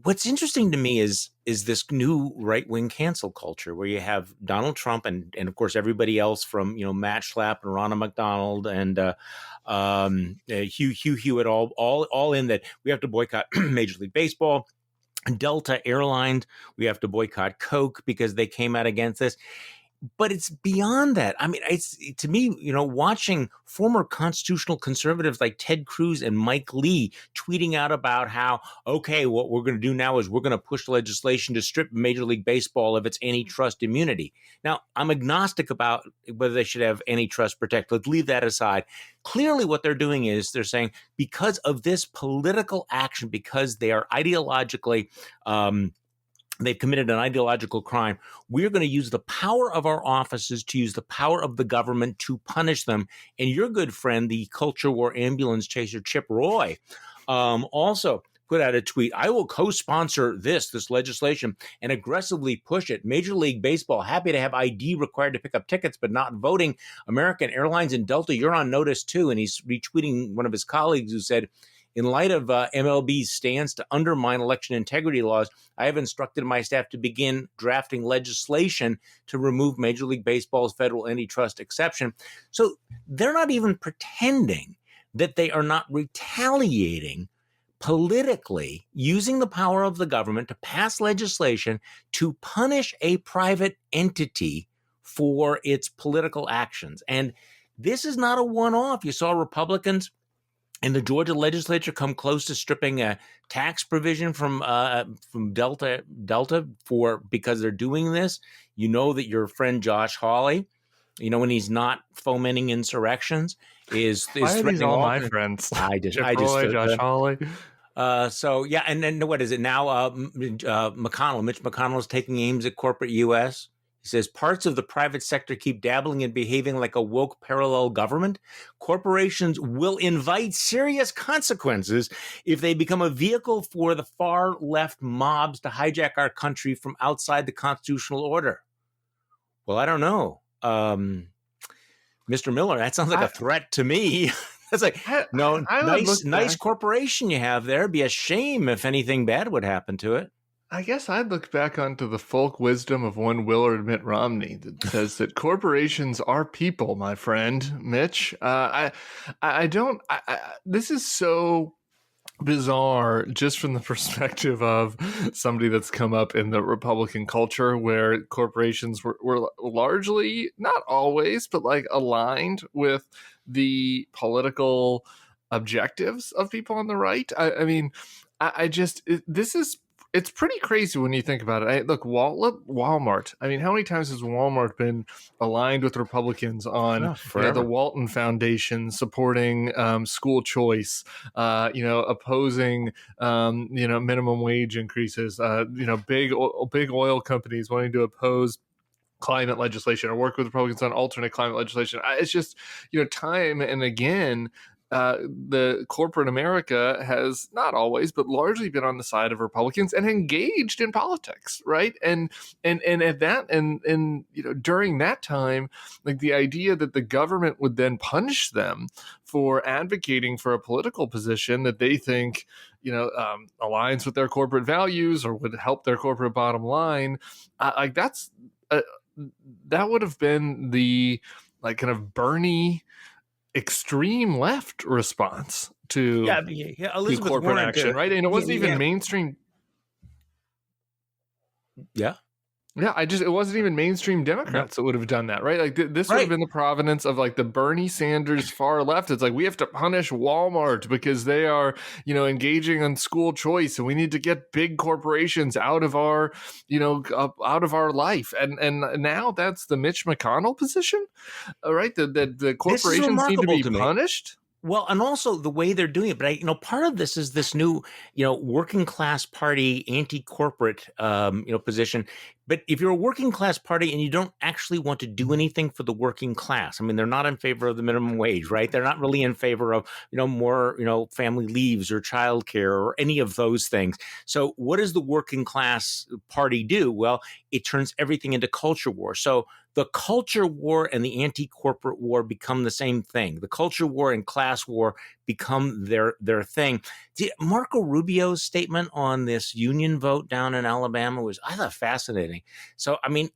what's interesting to me is this new right-wing cancel culture where you have Donald Trump and of course everybody else from Matt Schlapp and Ronna McDonald and Hugh Hewitt all in that we have to boycott Major League Baseball. Delta Airlines, we have to boycott Coke because they came out against this. But it's beyond that. I mean, it's to me, watching former constitutional conservatives like Ted Cruz and Mike Lee tweeting out about how, okay, what we're going to do now is we're going to push legislation to strip Major League Baseball of its antitrust immunity. Now, I'm agnostic about whether they should have antitrust protect. Let's leave that aside. Clearly, what they're doing is they're saying because of this political action, because they are ideologically they've committed an ideological crime, we're going to use the power of our offices to use the power of the government to punish them. And your good friend, the culture war ambulance chaser, Chip Roy, also put out a tweet. I will co-sponsor this legislation and aggressively push it. Major League Baseball, happy to have ID required to pick up tickets, but not voting. American Airlines and Delta, you're on notice too. And he's retweeting one of his colleagues who said, in light of MLB's stance to undermine election integrity laws, I have instructed my staff to begin drafting legislation to remove Major League Baseball's federal antitrust exception. So they're not even pretending that they are not retaliating politically, using the power of the government to pass legislation to punish a private entity for its political actions. And this is not a one-off. You saw Republicans in the Georgia legislature come close to stripping a tax provision from Delta because they're doing this. You know that your friend Josh Hawley, when he's not fomenting insurrections, is threatening all my friends. Josh Hawley. So yeah, and then what is it now? Mitch McConnell is taking aims at corporate U.S. He says parts of the private sector keep dabbling and behaving like a woke parallel government. Corporations will invite serious consequences if they become a vehicle for the far left mobs to hijack our country from outside the constitutional order. Well, I don't know. Mr. Miller, that sounds like a threat to me. It's like, nice corporation you have there. It'd be a shame if anything bad would happen to it. I guess I'd look back onto the folk wisdom of one Willard Mitt Romney that says that corporations are people, my friend, Mitch. This is so bizarre just from the perspective of somebody that's come up in the Republican culture where corporations were largely, not always, but like aligned with the political objectives of people on the right. It's pretty crazy when you think about it. Look, Walmart. I mean, how many times has Walmart been aligned with Republicans on the Walton Foundation supporting school choice, opposing minimum wage increases, big oil companies wanting to oppose climate legislation or work with Republicans on alternate climate legislation. It's just, time and again, the corporate America has not always, but largely been on the side of Republicans and engaged in politics, right? And at that, and during that time, like the idea that the government would then punish them for advocating for a political position that they think aligns with their corporate values or would help their corporate bottom line, that would have been the kind of Bernie extreme left response to corporate Warren action, right? And it wasn't even mainstream. It wasn't even mainstream Democrats that would have done that, right? Like this would have been the provenance of like the Bernie Sanders far left. It's like, we have to punish Walmart because they are, engaging in school choice, and we need to get big corporations out of our, out of our life. And now that's the Mitch McConnell position, right? The corporations need to be punished. Well, and also the way they're doing it. But part of this is this new, working class party, anti-corporate, position. But if you're a working class party and you don't actually want to do anything for the working class, I mean, they're not in favor of the minimum wage, right? They're not really in favor of, more, family leaves or childcare or any of those things. So what does the working class party do? Well, it turns everything into culture war. So the culture war and the anti-corporate war become the same thing. The culture war and class war become their thing. Marco Rubio's statement on this union vote down in Alabama was, I thought, fascinating. So, I mean,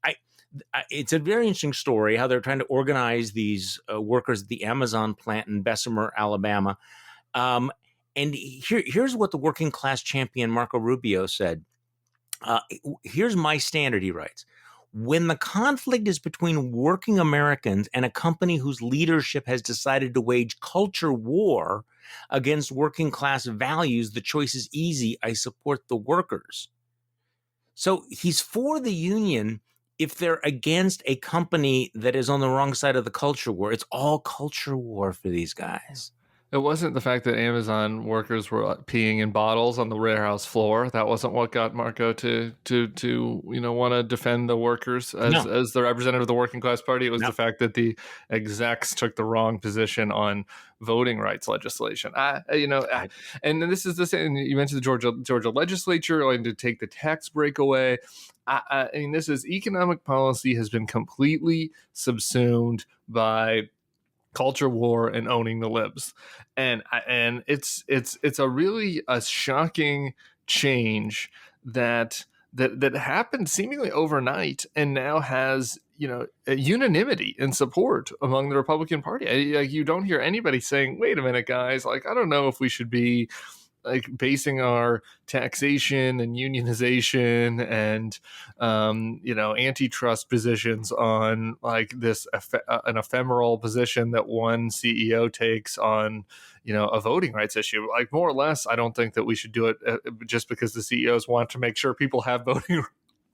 it's a very interesting story how they're trying to organize these workers at the Amazon plant in Bessemer, Alabama. And here's what the working class champion Marco Rubio said. Here's my standard, he writes. When the conflict is between working Americans and a company whose leadership has decided to wage culture war against working class values, the choice is easy. I support the workers. So he's for the union if they're against a company that is on the wrong side of the culture war. It's all culture war for these guys. It wasn't the fact that Amazon workers were peeing in bottles on the warehouse floor. That wasn't what got Marco to want to defend the workers as the representative of the working class party. It was the fact that the execs took the wrong position on voting rights legislation. And this is the same. You mentioned the Georgia legislature going to take the tax break away. I mean, this is economic policy has been completely subsumed by culture war and owning the libs, and it's a really a shocking change that happened seemingly overnight and now has a unanimity in support among the Republican Party. You don't hear anybody saying, "Wait a minute, guys! Like, I don't know if we should be like basing our taxation and unionization and antitrust positions on like this an ephemeral position that one CEO takes on a voting rights issue." Like, more or less, I don't think that we should do it just because the CEOs want to make sure people have voting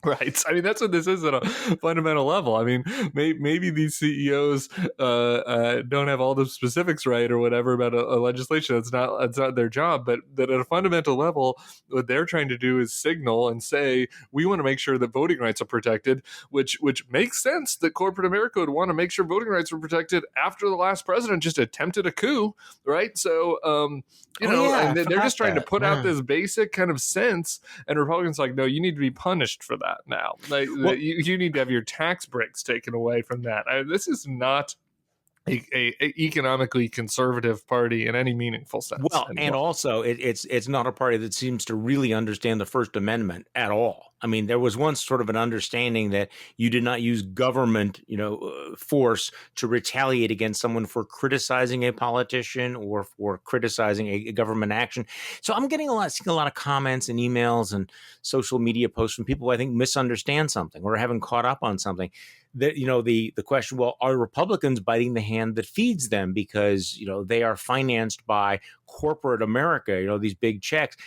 rights. I mean, that's what this is at a fundamental level. I mean, maybe these CEOs don't have all the specifics right or whatever about a legislation. That's not their job. But that at a fundamental level, what they're trying to do is signal and say, we want to make sure that voting rights are protected, which makes sense that corporate America would want to make sure voting rights were protected after the last president just attempted a coup, right? So, and they're just trying to put out this basic kind of sense, and Republicans are like, no, you need to be punished for that now. Like, you need to have your tax breaks taken away from that. This is not a economically conservative party in any meaningful sense. Well, anymore. And also it's not a party that seems to really understand the First Amendment at all. I mean, there was once sort of an understanding that you did not use government, force to retaliate against someone for criticizing a politician or for criticizing a government action. So I'm seeing a lot of comments and emails and social media posts from people who I think misunderstand something or haven't caught up on something. That the question, well, are Republicans biting the hand that feeds them because they are financed by corporate America, these big checks?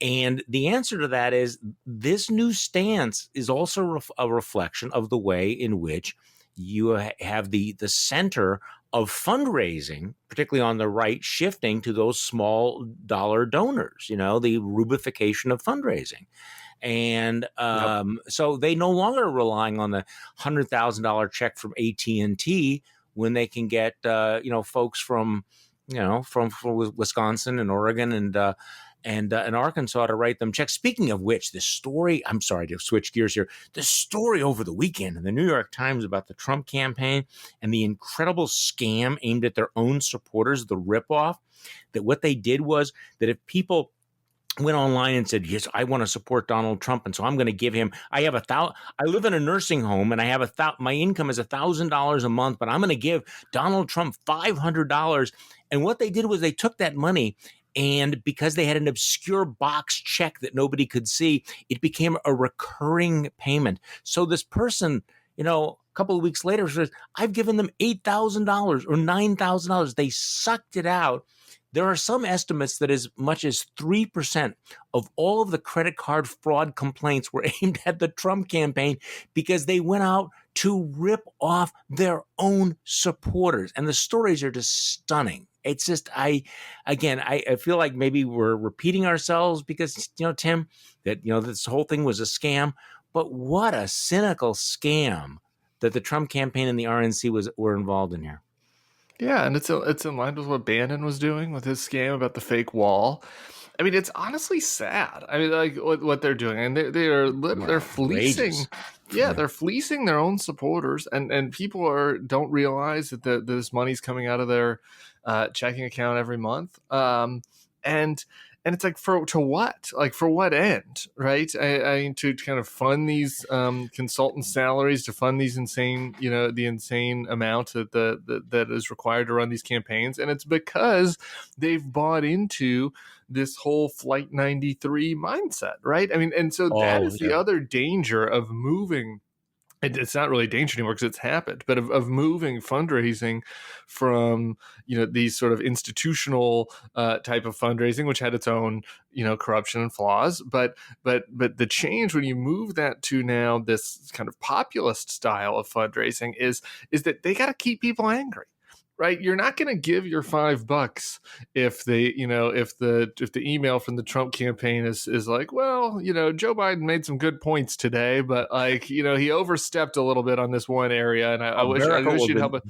And the answer to that is this new stance is also a reflection of the way in which you have the center of fundraising, particularly on the right, shifting to those small dollar donors, the rubification of fundraising. And so they no longer are relying on the $100,000 check from AT&T when they can get, folks from Wisconsin and Oregon and Arkansas to write them checks. Speaking of which, the story, I'm sorry to switch gears here, the story over the weekend in the New York Times about the Trump campaign and the incredible scam aimed at their own supporters, the ripoff, that what they did was that if people went online and said, yes, I want to support Donald Trump, and so I'm going to give him, I live in a nursing home and I have my income is $1,000 a month, but I'm going to give Donald Trump $500. And what they did was they took that money, and because they had an obscure box check that nobody could see, it became a recurring payment. So this person, a couple of weeks later says, I've given them $8,000 or $9,000. They sucked it out. There are some estimates that as much as 3% of all of the credit card fraud complaints were aimed at the Trump campaign because they went out to rip off their own supporters. And the stories are just stunning. It's just, I feel like maybe we're repeating ourselves because, Tim, that, this whole thing was a scam. But what a cynical scam that the Trump campaign and the RNC were involved in here. Yeah, and it's in line with what Bannon was doing with his scam about the fake wall. I mean, it's honestly sad. I mean, like what they're doing, and they're fleecing Yeah, they're fleecing their own supporters, and people don't realize that this money's coming out of their checking account every month. And it's like to what? Like for what end, right? I to kind of fund these consultant salaries, to fund these insane, the insane amount that is required to run these campaigns, and it's because they've bought into this whole Flight 93 mindset, right? I mean, and so that is the other danger of moving. It's not really a danger anymore because it's happened, but of moving fundraising from, these sort of institutional type of fundraising, which had its own, corruption and flaws. But the change when you move that to now this kind of populist style of fundraising is that they got to keep people angry. Right, you're not going to give your $5 if the email from the Trump campaign is like, well, Joe Biden made some good points today, but he overstepped a little bit on this one area, and I wish you'd help it.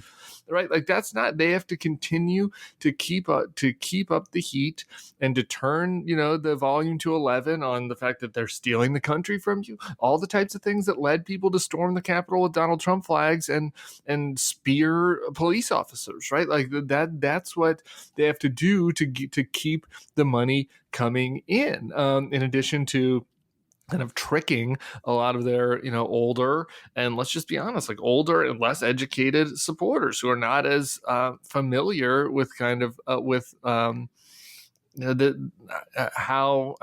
Right, like that's not. They have to continue to keep up the heat and to turn the volume to 11 on the fact that they're stealing the country from you. All the types of things that led people to storm the Capitol with Donald Trump flags and spear police officers. Right, like that's what they have to do to keep the money coming in. In addition to kind of tricking a lot of their, older and, let's just be honest, like older and less educated supporters who are not as familiar with kind of how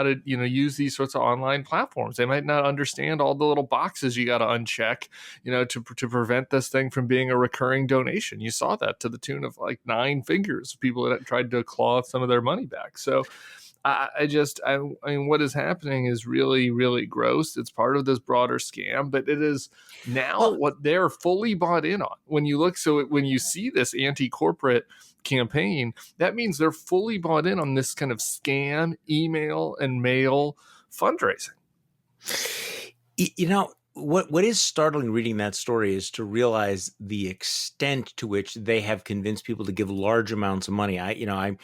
to use these sorts of online platforms. They might not understand all the little boxes you got to uncheck, to prevent this thing from being a recurring donation. You saw that to the tune of like 9 figures, people that tried to claw some of their money back. So I mean, what is happening is really, really gross. It's part of this broader scam, but it is now what they're fully bought in on. When you see this anti-corporate campaign, that means they're fully bought in on this kind of scam, email and mail fundraising. What is startling reading that story is to realize the extent to which they have convinced people to give large amounts of money. I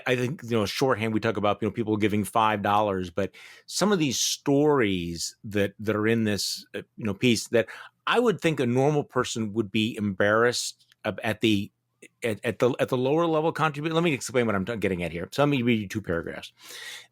think, shorthand, we talk about, people giving $5, but some of these stories that are in this, piece that I would think a normal person would be embarrassed at the lower level contribution. Let me explain what I'm getting at here. So let me read you 2 paragraphs.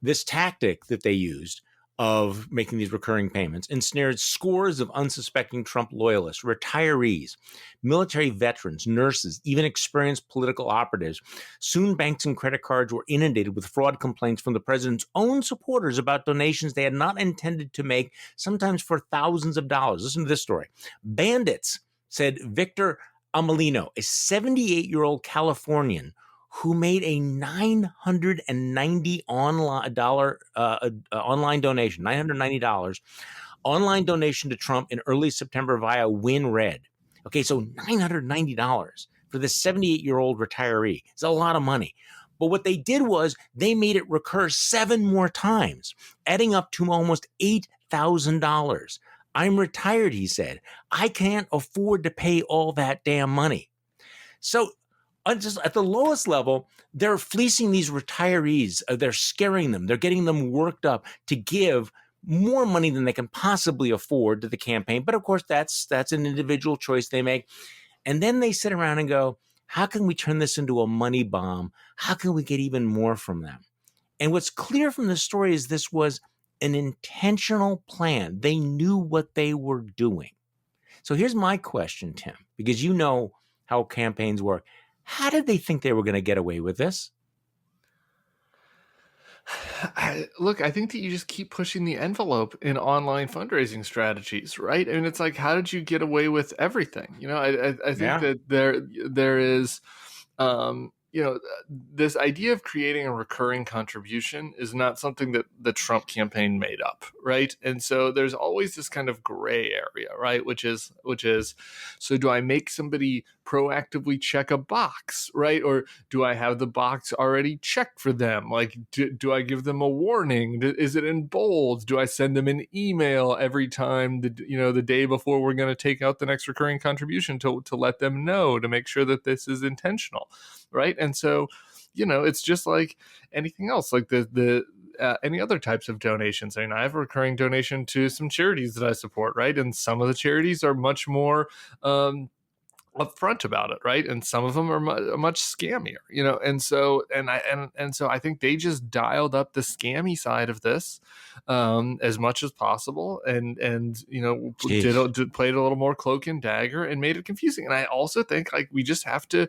This tactic that they used of making these recurring payments ensnared scores of unsuspecting Trump loyalists, retirees, military veterans, nurses, even experienced political operatives. Soon banks and credit cards were inundated with fraud complaints from the president's own supporters about donations they had not intended to make, sometimes for thousands of dollars. Listen to this story. Bandits, said Victor Amelino, a 78-year-old Californian who made a $990 online donation, $990 online donation to Trump in early September via WinRed. Okay, so $990 for this 78-year-old retiree. It's a lot of money. But what they did was they made it recur 7 more times, adding up to almost $8,000. I'm retired, he said. I can't afford to pay all that damn money. So just at the lowest level, they're fleecing these retirees. They're scaring them. They're getting them worked up to give more money than they can possibly afford to the campaign. But of course, that's an individual choice they make. And then they sit around and go, how can we turn this into a money bomb? How can we get even more from them? And what's clear from the story is this was an intentional plan. They knew what they were doing. So here's my question, Tim, because you know how campaigns work. How did they think they were going to get away with this? I think that you just keep pushing the envelope in online fundraising strategies, right? I mean, it's like, how did you get away with everything? I think that there is, this idea of creating a recurring contribution is not something that the Trump campaign made up, right? And so there's always this kind of gray area, right? Which is, so do I make somebody proactively check a box, right? Or do I have the box already checked for them? Like, do I give them a warning? Is it in bold? Do I send them an email every time the day before we're going to take out the next recurring contribution to let them know, to make sure that this is intentional, right? And so, it's just like anything else. Like any other types of donations. I mean, I have a recurring donation to some charities that I support, right? And some of the charities are much more upfront about it, right? And some of them are much scammier, and so I think they just dialed up the scammy side of this as much as possible, and played a little more cloak and dagger and made it confusing. And I also think like we just have to,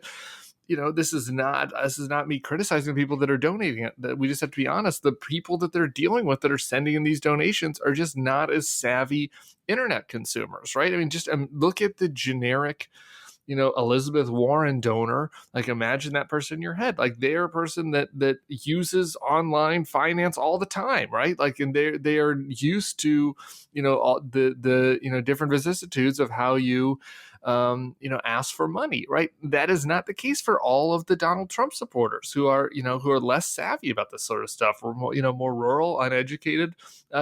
this is not me criticizing the people that are donating it. That we just have to be honest. The people that they're dealing with that are sending in these donations are just not as savvy internet consumers, right? I mean, just look at the generic, Elizabeth Warren donor. Like, imagine that person in your head. Like, they're a person that uses online finance all the time, right? Like, and they are used to, all the different vicissitudes of how you ask for money, right? That is not the case for all of the Donald Trump supporters who are less savvy about this sort of stuff, or more rural, uneducated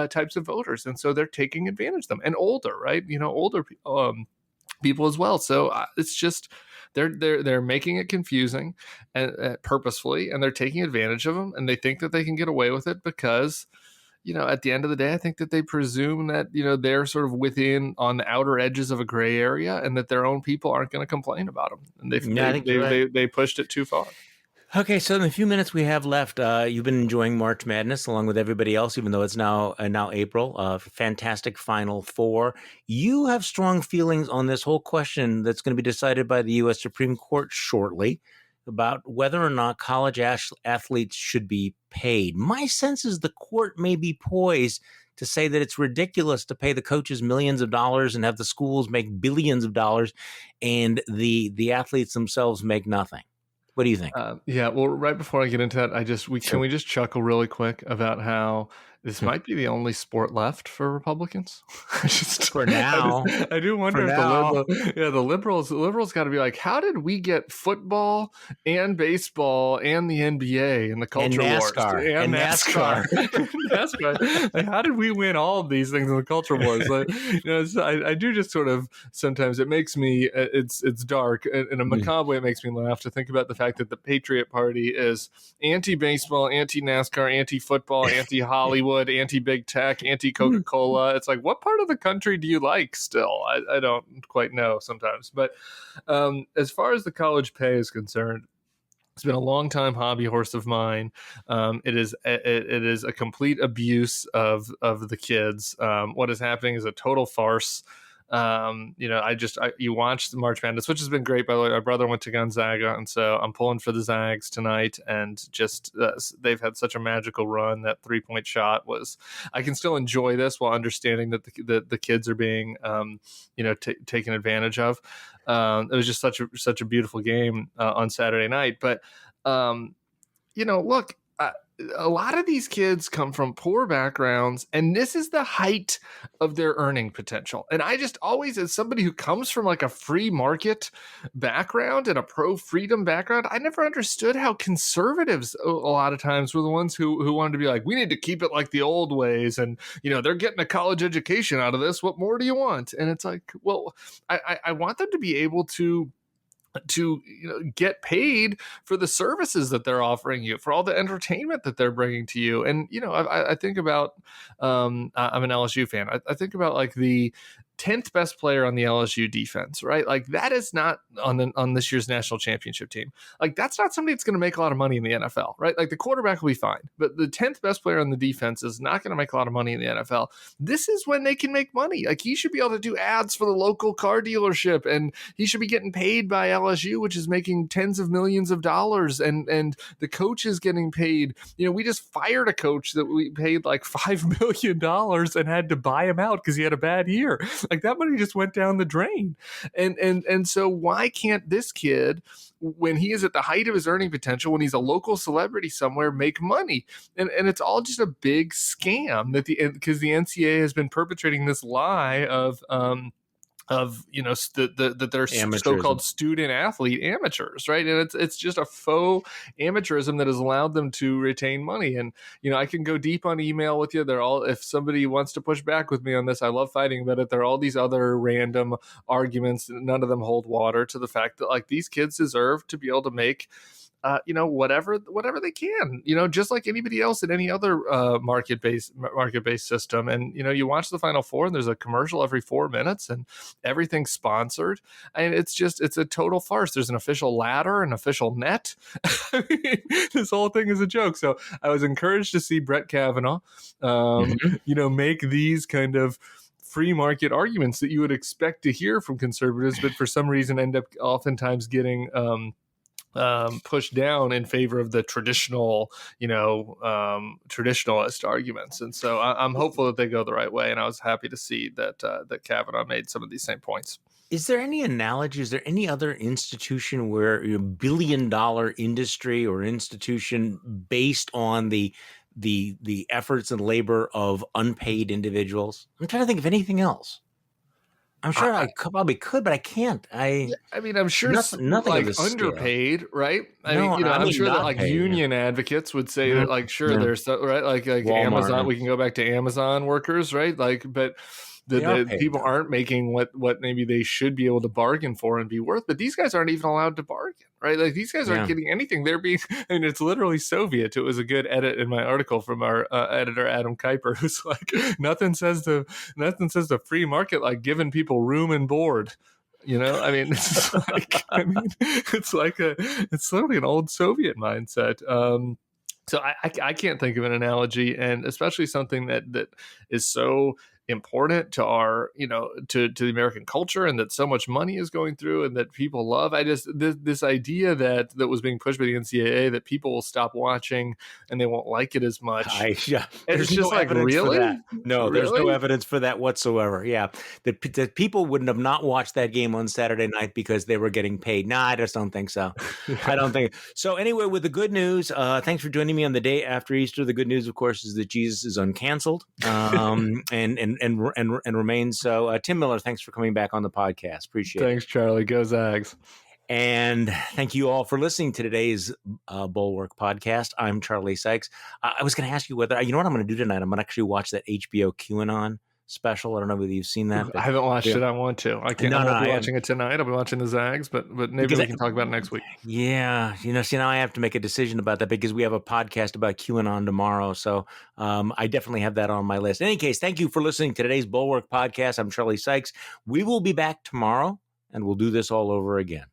types of voters, and so they're taking advantage of them, and older, right? Older people as well. So it's just they're making it confusing and purposefully, and they're taking advantage of them, and they think that they can get away with it because at the end of the day, I think that they presume that they're sort of within on the outer edges of a gray area, and that their own people aren't going to complain about them, and they pushed it too far. Okay, so in the few minutes we have left, you've been enjoying March Madness along with everybody else, even though it's now April. Fantastic Final Four. You have strong feelings on this whole question that's going to be decided by the U.S. Supreme Court shortly about whether or not college athletes should be paid. My sense is the court may be poised to say that it's ridiculous to pay the coaches millions of dollars and have the schools make billions of dollars, and the athletes themselves make nothing. What do you think? Yeah, well, right before I get into that, can we just chuckle really quick about how this might be the only sport left for Republicans? For now. I do wonder if the liberals got to be like, how did we get football and baseball and the NBA and the culture wars and NASCAR? NASCAR. Like, how did we win all of these things in the culture wars? Like, I do just sort of, sometimes it makes me, it's dark in a macabre way. It makes me laugh to think about the fact that the Patriot Party is anti-baseball, anti-NASCAR, anti-football, anti-Hollywood, anti-big tech, anti-Coca-Cola. It's like, what part of the country do you like still? I don't quite know sometimes. But as far as the college pay is concerned, it's been a long time hobby horse of mine. It is a complete abuse of the kids. What is happening is a total farce. You watched the March Madness, which has been great. By the way, my brother went to Gonzaga, and so I'm pulling for the Zags tonight. And just they've had such a magical run. That 3-point shot was. I can still enjoy this while understanding that the kids are being, taken advantage of. It was just such a beautiful game on Saturday night. But look. A lot of these kids come from poor backgrounds, and this is the height of their earning potential. And I just always, as somebody who comes from like a free market background and a pro-freedom background, I never understood how conservatives a lot of times were the ones who wanted to be like, we need to keep it like the old ways. And, they're getting a college education out of this. What more do you want? And it's like, well, I want them to be able to get paid for the services that they're offering you, for all the entertainment that they're bringing to you. And I think about I'm an LSU fan. I think about like the 10th best player on the LSU defense, right? Like, that is not on this year's national championship team. Like, that's not somebody that's going to make a lot of money in the NFL, right? Like, the quarterback will be fine, but the 10th best player on the defense is not going to make a lot of money in the NFL. This is when they can make money. Like, he should be able to do ads for the local car dealership, and he should be getting paid by LSU, which is making tens of millions of dollars, and the coach is getting paid. We just fired a coach that we paid like $5 million and had to buy him out because he had a bad year. Like, that money just went down the drain. And so why can't this kid, when he is at the height of his earning potential, when he's a local celebrity somewhere, make money? And it's all just a big scam because the NCAA has been perpetrating this lie of that they're so-called student athlete amateurs, right? And it's just a faux amateurism that has allowed them to retain money. And I can go deep on email with you. If somebody wants to push back with me on this, I love fighting about it. There are all these other random arguments, none of them hold water to the fact that like these kids deserve to be able to make whatever they can, just like anybody else in any other market-based system. And, you watch the Final Four and there's a commercial every 4 minutes and everything's sponsored. And it's a total farce. There's an official ladder, an official net. This whole thing is a joke. So I was encouraged to see Brett Kavanaugh, make these kind of free market arguments that you would expect to hear from conservatives, but for some reason end up oftentimes getting pushed down in favor of the traditional, traditionalist arguments. And so I'm hopeful that they go the right way. And I was happy to see that Kavanaugh made some of these same points. Is there any analogy? Is there any other institution where a billion-dollar industry or institution based on the efforts and labor of unpaid individuals? I'm trying to think of anything else. I'm sure I probably could, but I can't. I'm sure nothing like underpaid, right? I'm sure that like union advocates would say that, like, sure, there's right, like Walmart. Amazon. We can go back to Amazon workers, right? Like, but the people aren't making what maybe they should be able to bargain for and be worth. But these guys aren't even allowed to bargain, right? Like, these guys aren't getting anything. They're being, it's literally Soviet. It was a good edit in my article from our editor Adam Kuiper, who's like, nothing says the free market like giving people room and board. It's literally an old Soviet mindset. So I can't think of an analogy, and especially something that is so important to our, to the American culture, and that so much money is going through and that people love. This idea that was being pushed by the NCAA that people will stop watching and they won't like it as much. There's it's just no like, really? No, there's no evidence for that whatsoever. Yeah. That people wouldn't have not watched that game on Saturday night because they were getting paid. No, I just don't think so. I don't think so. Anyway, with the good news, thanks for joining me on the day after Easter. The good news, of course, is that Jesus is uncanceled. And remains so. Tim Miller, thanks for coming back on the podcast. Appreciate it. Thanks, Charlie. Go Zags. And thank you all for listening to today's Bulwark podcast. I'm Charlie Sykes. I was going to ask you whether, what I'm going to do tonight. I'm going to actually watch that HBO QAnon special. I don't know whether you've seen that. I haven't watched it. I want to. I can't. I won't be watching it tonight. I'll be watching the Zags, but maybe we can talk about it next week. Yeah. Now I have to make a decision about that because we have a podcast about QAnon tomorrow. So I definitely have that on my list. In any case, thank you for listening to today's Bulwark podcast. I'm Charlie Sykes. We will be back tomorrow and we'll do this all over again.